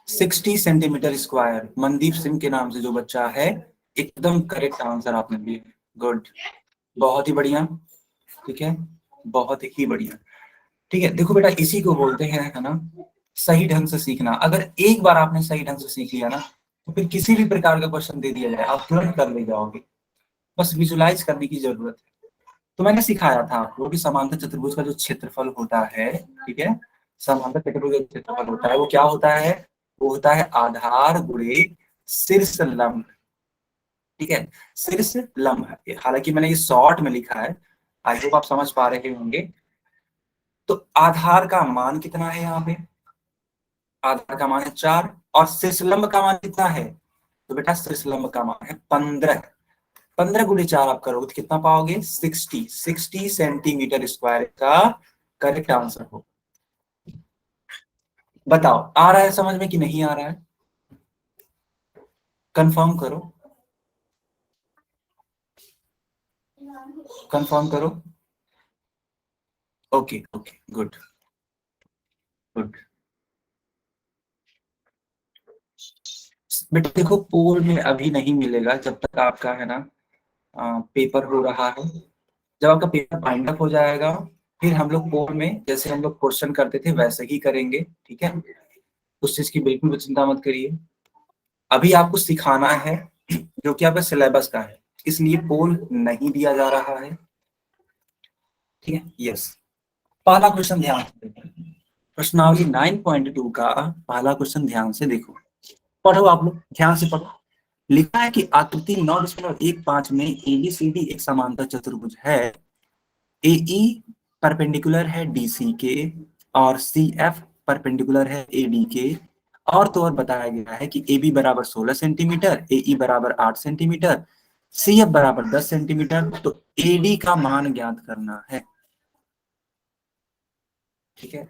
60 सेंटीमीटर स्क्वायर। मनदीप सिंह के नाम से जो बच्चा है, एकदम करेक्ट आंसर आपने दिया, गुड, बहुत ही बढ़िया, ठीक है, बहुत ही बढ़िया, ठीक है। देखो बेटा इसी को बोलते हैं, है ना, सही ढंग से सीखना। अगर एक बार आपने सही ढंग से सीख लिया ना, तो फिर किसी भी प्रकार का क्वेश्चन दे दिया जाए आप तुरंत कर ले जाओगे, बस विजुलाइज करने की जरूरत है। तो मैंने सिखाया था आपको कि समांतर चतुर्भुज का जो क्षेत्रफल होता है, ठीक है, समांतर चतुर्भुज का क्षेत्रफल होता है वो क्या होता है, वो होता है आधार गुणे शीर्ष लंब, ठीक है, शीर्ष लंब है। हालांकि मैंने ये शॉर्ट में लिखा है, आई होप आप समझ पा रहे होंगे। तो आधार का मान कितना है यहाँ पे, आधार का मान है 4 और शीर्ष लंब का मान कितना है, तो बेटा शीर्ष लंब का मान है 15। 15 गुणे 4 आप करोगे तो कितना पाओगे, 60 सेंटीमीटर स्क्वायर का करेक्ट आंसर हो। बताओ आ रहा है समझ में कि नहीं आ रहा है, कंफर्म करो, कंफर्म करो। Okay okay, good good. बेटा देखो पोल में अभी नहीं मिलेगा जब तक आपका है ना पेपर हो रहा है। जब आपका पेपर बाइंड अप हो जाएगा फिर हम लोग पोल में जैसे हम लोग क्वेश्चन करते थे वैसे ही करेंगे, ठीक है, उस चीज की बिल्कुल भी चिंता मत करिए। अभी आपको सिखाना है जो कि आपका सिलेबस का है, इसलिए पोल नहीं दिया जा रहा है, ठीक है। यस, पहला क्वेश्चन ध्यान से देखो, प्रश्नावली 9.2 का पहला क्वेश्चन ध्यान से देखो, पढ़ो आप लोग ध्यान से पढ़ो। लिखा है कि आकृति 9.15 में एबीसीडी एक समांतर चतुर्भुज है। एई परपेंडिकुलर है डीसी के और सीएफ परपेंडिकुलर है एडी के, और तो और बताया गया है कि AB बराबर 16 सेंटीमीटर, AE बराबर 8 सेंटीमीटर, CF बराबर 10 सेंटीमीटर, तो AD का मान ज्ञात करना है, ठीक है।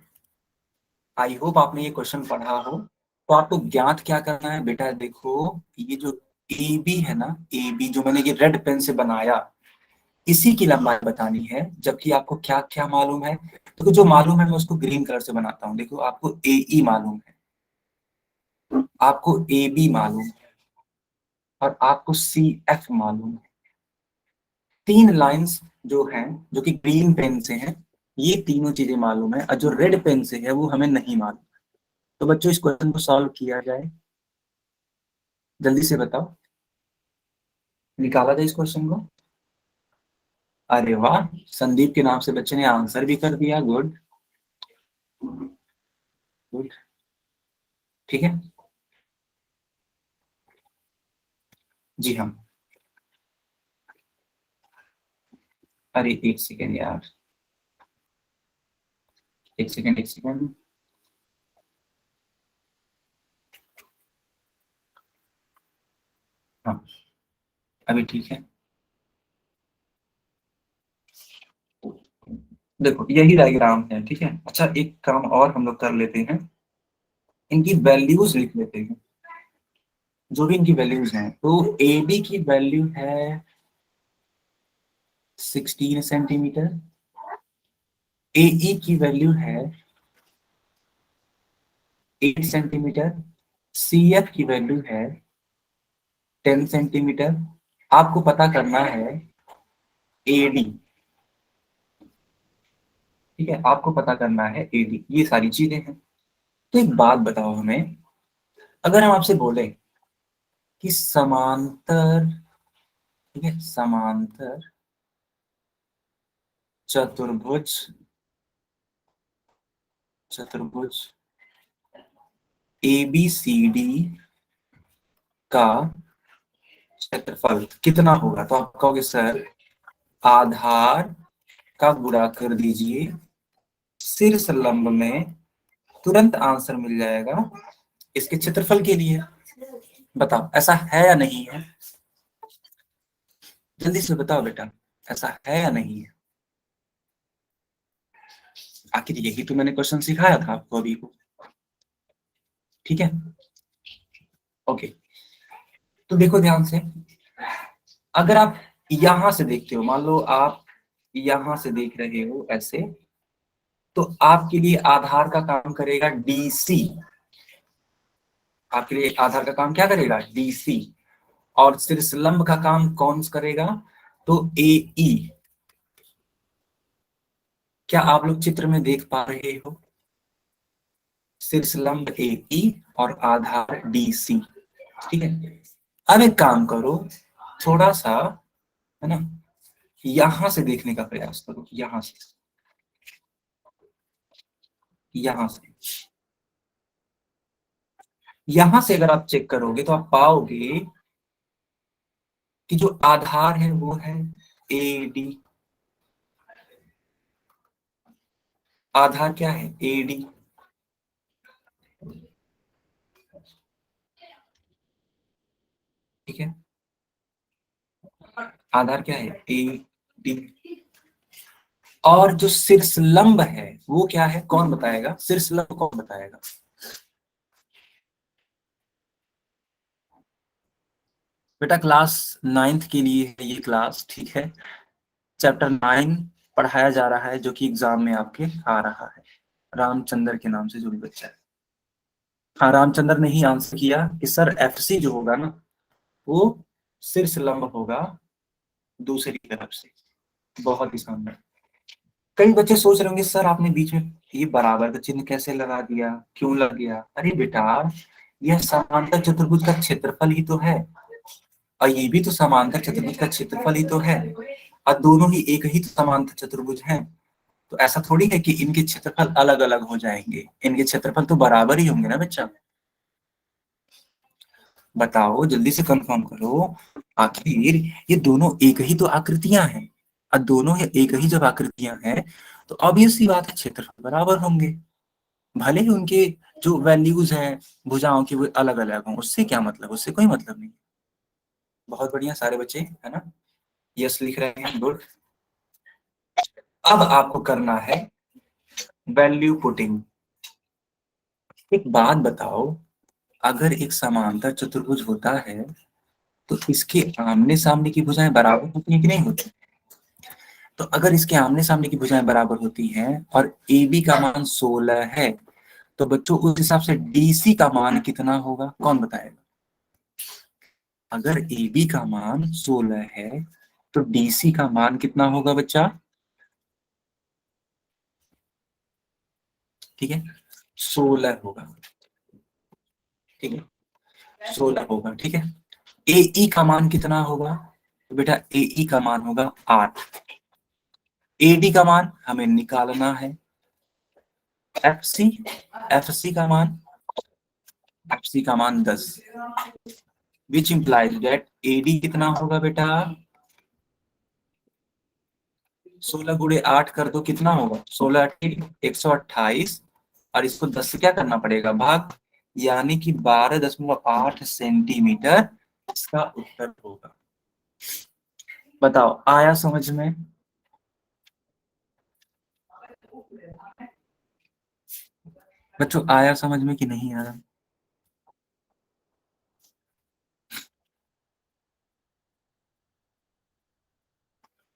आई होप आपने ये क्वेश्चन पढ़ा हो। तो आपको ज्ञात क्या करना है बेटा, देखो ये जो AB है ना, AB जो मैंने ये रेड पेन से बनाया, इसी की लंबाई बतानी है, जबकि आपको क्या क्या मालूम है। तो जो मालूम है मैं उसको ग्रीन कलर से बनाता हूँ। देखो आपको AE मालूम है, आपको AB मालूम है और आपको CF मालूम है। तीन लाइंस जो हैं, जो कि ग्रीन पेन से हैं, ये तीनों चीजें मालूम है, और जो रेड पेन से है वो हमें नहीं मालूम। तो बच्चों इस क्वेश्चन को सॉल्व किया जाए, जल्दी से बताओ, निकाला जाए इस क्वेश्चन को। अरे वाह, संदीप के नाम से बच्चे ने आंसर भी कर दिया, गुड गुड, ठीक है। जी हाँ, अरे एक सेकेंड यार, एक सेकेंड एक सेकेंड, हाँ अभी ठीक है। देखो यही डायग्राम है, ठीक है। अच्छा एक काम और हम लोग कर लेते हैं, इनकी वैल्यूज लिख लेते हैं, जो भी इनकी वैल्यूज हैं। तो ए बी की वैल्यू है 16 सेंटीमीटर, ए ई की वैल्यू है 8 सेंटीमीटर, सी एफ की वैल्यू है 10 सेंटीमीटर। आपको पता करना है ए डी, ठीक है, आपको पता करना है ए डी, ये सारी चीजें हैं। तो एक बात बताओ हमें, अगर हम आपसे बोले कि समांतर, ठीक है, समांतर चतुर्भुज, चतुर्भुज ABCD का क्षेत्रफल कितना होगा, तो आप कहोगे सर आधार का गुणा कर दीजिए शीर्ष लंब में, तुरंत आंसर मिल जाएगा इसके क्षेत्रफल के लिए। बताओ ऐसा है या नहीं है, जल्दी से बताओ बेटा, ऐसा है या नहीं है। आखिर यही तो मैंने क्वेश्चन सिखाया था आपको अभी को, ठीक है। ओके, तो देखो ध्यान से, अगर आप यहां से देखते हो, मान लो आप यहां से देख रहे हो ऐसे, तो आपके लिए आधार का काम करेगा डीसी, आपके लिए आधार का काम क्या करेगा, डीसी, और शीर्ष लंब का काम कौन करेगा, तो एई। क्या आप लोग चित्र में देख पा रहे हो, शीर्ष लंब एई और आधार डीसी, ठीक है। अब एक काम करो, थोड़ा सा, है ना, यहां से देखने का प्रयास करो, यहां से, यहां से, यहां से अगर आप चेक करोगे तो आप पाओगे कि जो आधार है वो है ए डी, आधार क्या है, ए डी, ठीक है, आधार क्या है, ए डी। और जो शीर्ष लंब है वो क्या है, कौन बताएगा, शीर्ष लंब कौन बताएगा, बेटा क्लास 9th के लिए है ये क्लास, ठीक है। चैप्टर 9 पढ़ाया जा रहा है, जो कि एग्जाम में आपके आ रहा है। रामचंद्र के नाम से जो भी बच्चा है, हाँ रामचंद्र ने ही आंसर किया कि सर एफसी जो होगा ना, वो शीर्ष लंब होगा दूसरी तरफ से। बहुत ही शानदार। कई बच्चे सोच रहे होंगे सर आपने बीच में ये बराबर का चिन्ह कैसे लगा दिया, क्यों लग गया। अरे बेटा यह समांतर चतुर्भुज का क्षेत्रफल ही तो है, और ये भी तो समांतर चतुर्भुज का क्षेत्रफल ही तो है, और दोनों ही एक ही तो समांतर चतुर्भुज हैं। तो ऐसा थोड़ी है कि इनके क्षेत्रफल अलग अलग हो जाएंगे, इनके क्षेत्रफल तो बराबर ही होंगे ना बच्चा। बताओ जल्दी से कंफर्म करो, आखिर ये दोनों एक ही तो आकृतियां हैं, और दोनों ही एक ही जब आकृतियां हैं तो ऑब्वियस सी बात है क्षेत्रफल बराबर होंगे, भले ही उनके जो वैल्यूज हैं भुजाओं की वो अलग अलग हों, उससे क्या मतलब, उससे कोई मतलब नहीं। बहुत बढ़िया सारे बच्चे, है ना, यस लिख रहे हैं, गुड। अब आपको करना है वैल्यू पुटिंग। एक बात बताओ, अगर एक समांतर चतुर्भुज होता है तो इसके आमने सामने की भुजाएं बराबर होती हैं कि नहीं होती? तो अगर इसके आमने सामने की भुजाएं बराबर होती हैं और ए बी का मान 16 है, तो बच्चों उस हिसाब से डीसी का मान कितना होगा, कौन बताएगा? अगर ए बी का मान 16 है तो डीसी का मान कितना होगा बच्चा? ठीक है, 16 होगा, ठीक है, 16 होगा, ठीक है। ए का मान कितना होगा? तो बेटा ए का मान होगा 8। एडी का मान हमें निकालना है। एफसी एफसी का मान, एफसी का मान 10, विच इंप्लाइज दैट एडी कितना होगा बेटा? 16 गुणे 8 कर दो, कितना होगा? 16 128, और इसको 10 से क्या करना पड़ेगा, भाग, यानी कि 12.8 सेंटीमीटर इसका उत्तर होगा। बताओ आया समझ में? बच्चों आया समझ में कि नहीं आया?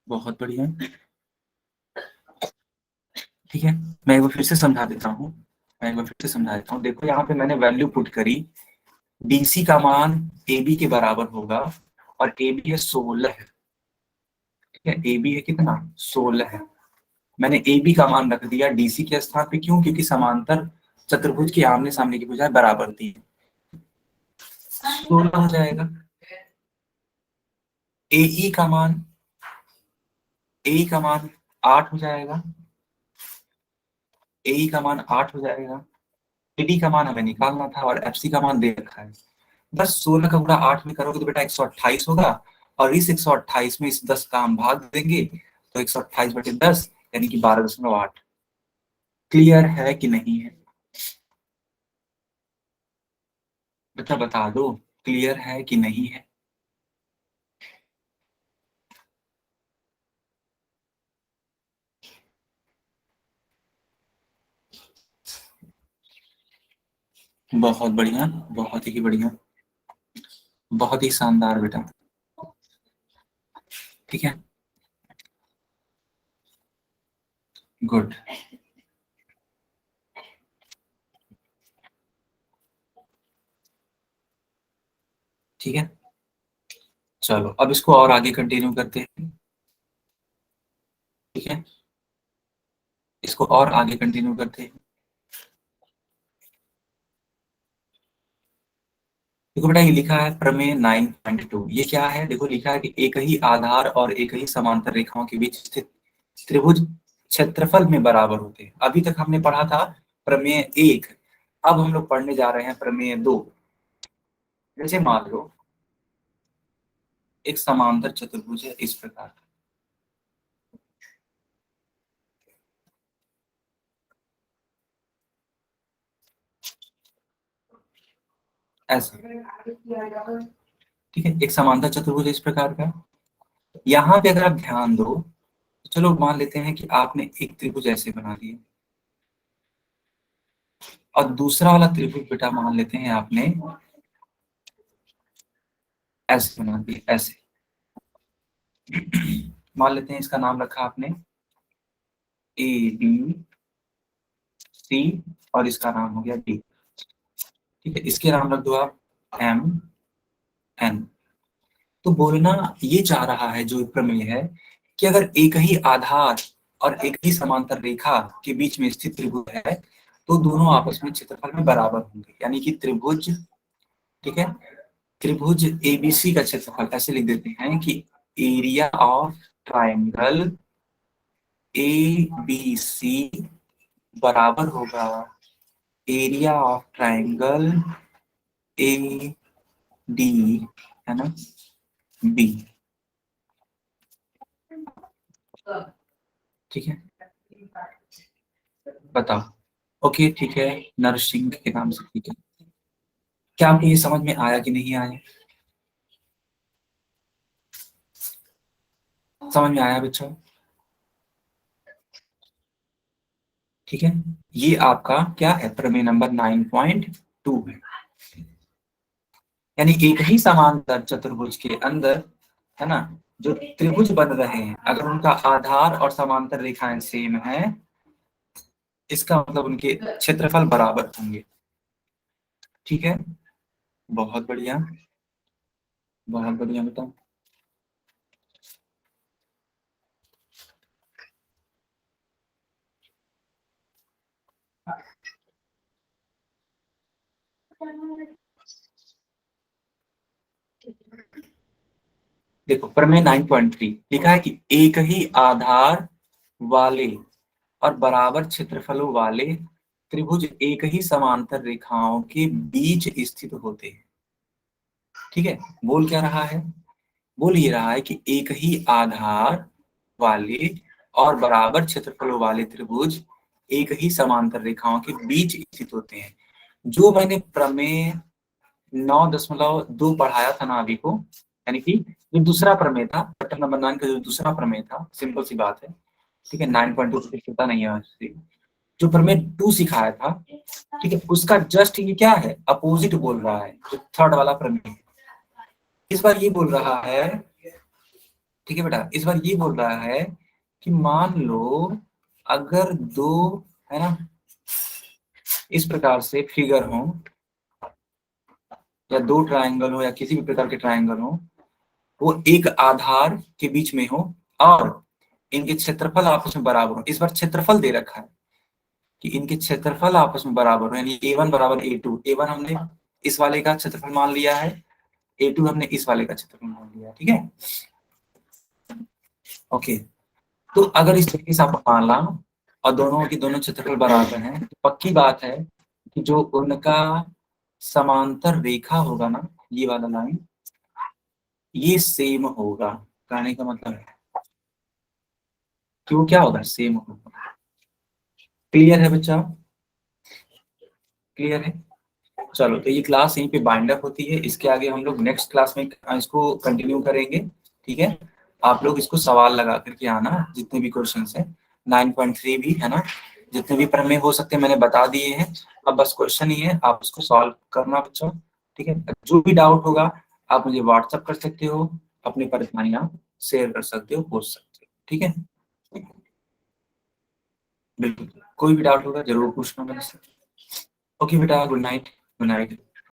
बहुत बढ़िया, ठीक है। मैं एक बार फिर से समझा देता हूँ, देखो यहाँ पे मैंने वैल्यू पुट करी, डीसी का मान AB के बराबर होगा, और AB है 16 है, ठीक है, AB है कितना? 16 है। मैंने AB का मान रख दिया DC के स्थान पे, क्यों? क्योंकि समांतर चतुर्भुज के आमने सामने की भुजाएं बराबर थी, 16 हो जाएगा। AE का मान, AE का मान 8 हो जाएगा, AE का मान 8 हो जाएगा। AD का मान हमें निकालना था और FC का मान दे रखा है। बस 16 का गुणा 8 में करोगे तो बेटा 128 होगा, और इस 128 में इस 10 का हम भाग देंगे तो 128/10 यानी कि 12.8। क्लियर है कि नहीं है बेटा, बता दो क्लियर है कि नहीं है? बहुत बढ़िया, बहुत ही बढ़िया, बहुत ही शानदार बेटा, ठीक है, गुड। ठीक है, चलो अब इसको और आगे कंटिन्यू करते हैं, ठीक है, इसको और आगे कंटिन्यू करते हैं। देखो बेटा ये लिखा है प्रमेय 9.2, ये क्या है? देखो लिखा है कि एक ही आधार और एक ही समांतर रेखाओं के बीच स्थित त्रिभुज क्षेत्रफल में बराबर होते हैं। अभी तक हमने पढ़ा था प्रमेय 1, अब हम लोग पढ़ने जा रहे हैं प्रमेय 2। जैसे मान लो एक समांतर चतुर्भुज है इस प्रकार, ऐसा, ठीक है, एक समांतर चतुर्भुज इस प्रकार का। यहाँ पे अगर आप ध्यान दो, तो चलो मान लेते हैं कि आपने एक त्रिभुज ऐसे बना दिया, और दूसरा वाला त्रिभुज बेटा मान लेते हैं आपने ऐसे बना दिया, ऐसे मान लेते हैं, इसका नाम रखा आपने ABC, और इसका नाम हो गया D, ठीक है, इसके नाम रख दो आप MN। तो बोलना ये चाह रहा है जो प्रमेय है कि अगर एक ही आधार और एक ही समांतर रेखा के बीच में स्थित त्रिभुज है तो दोनों आपस में क्षेत्रफल में बराबर होंगे, यानी कि त्रिभुज ठीक है। त्रिभुज एबीसी का क्षेत्रफल ऐसे लिख देते हैं कि एरिया ऑफ ट्राइंगल एबीसी बराबर होगा area of triangle A D, है ना, बी। ठीक है, बताओ। ओके ठीक है, नरसिंह के नाम से। ठीक है, क्या आपको ये समझ में आया कि नहीं आया? समझ में आया बच्चों? ठीक है, ये आपका क्या है, प्रमेय नंबर 9.2 है। यानी एक ही समांतर चतुर्भुज के अंदर, है ना, जो त्रिभुज बन रहे हैं, अगर उनका आधार और समांतर रेखाएं सेम है, इसका मतलब उनके क्षेत्रफल बराबर होंगे। ठीक है, बहुत बढ़िया, बहुत बढ़िया। बताओ, देखो प्रमेय 9.3 लिखा है कि एक ही आधार वाले और बराबर क्षेत्रफलों वाले त्रिभुज एक ही समांतर रेखाओं के बीच स्थित होते हैं। ठीक है, बोल क्या रहा है? बोल ये रहा है कि एक ही आधार वाले और बराबर क्षेत्रफलों वाले त्रिभुज एक ही समांतर रेखाओं के बीच स्थित होते हैं। जो मैंने प्रमेय 9.2 पढ़ाया था ना अभी को, यानी कि जो दूसरा प्रमेय था, चैप्टर नंबर 9 का जो दूसरा प्रमेय था, सिंपल सी बात है। ठीक है, 9.2 कुछ पता नहीं है। जो प्रमेय 2 सिखाया था, ठीक है, उसका जस्ट ये क्या है, अपोजिट बोल रहा है, जो थर्ड वाला प्रमेय। इस बार ये बोल रहा है, ठीक है बेटा, इस बार ये बोल रहा है कि मान लो अगर दो, है ना, इस प्रकार से फिगर हो, या दो ट्रायंगल हो, या किसी भी प्रकार के ट्रायंगल हो, वो एक आधार के बीच में हो और इनके क्षेत्रफल आपस में बराबर हो। इस बार क्षेत्रफल दे रखा है कि इनके क्षेत्रफल आपस में बराबर हो, यानी A1 बराबर A2। A1 हमने इस वाले का क्षेत्रफल मान लिया है, A2 हमने इस वाले का क्षेत्रफल मान लिया है। ठीक है, ओके। तो अगर इस तरीके से आप मान ला और दोनों की दोनों क्षेत्रफल बराबर हैं, तो पक्की बात है कि जो उनका समांतर रेखा होगा ना, ये वाला लाइन, ये सेम होगा। कहने का मतलब है कि वो क्या होगा, सेम होगा। क्लियर है बच्चा? क्लियर है? चलो, तो ये क्लास यहीं पे बाइंड अप होती है। इसके आगे हम लोग नेक्स्ट क्लास में इसको कंटिन्यू करेंगे। ठीक है, आप लोग इसको सवाल लगा करके आना, जितने भी क्वेश्चन है। 9.3 भी है ना, जितने भी प्रमेय हो सकते हैं मैंने बता दिए हैं। अब बस क्वेश्चन ही है, आप उसको सॉल्व करना बच्चों। ठीक है, जो भी डाउट होगा आप मुझे व्हाट्सअप कर सकते हो, अपनी परेशानियां शेयर कर सकते हो, पूछ सकते हो। ठीक है, बिल्कुल, कोई भी डाउट होगा जरूर पूछना मेरे से। ओके बेटा, गुड नाइट। Good night.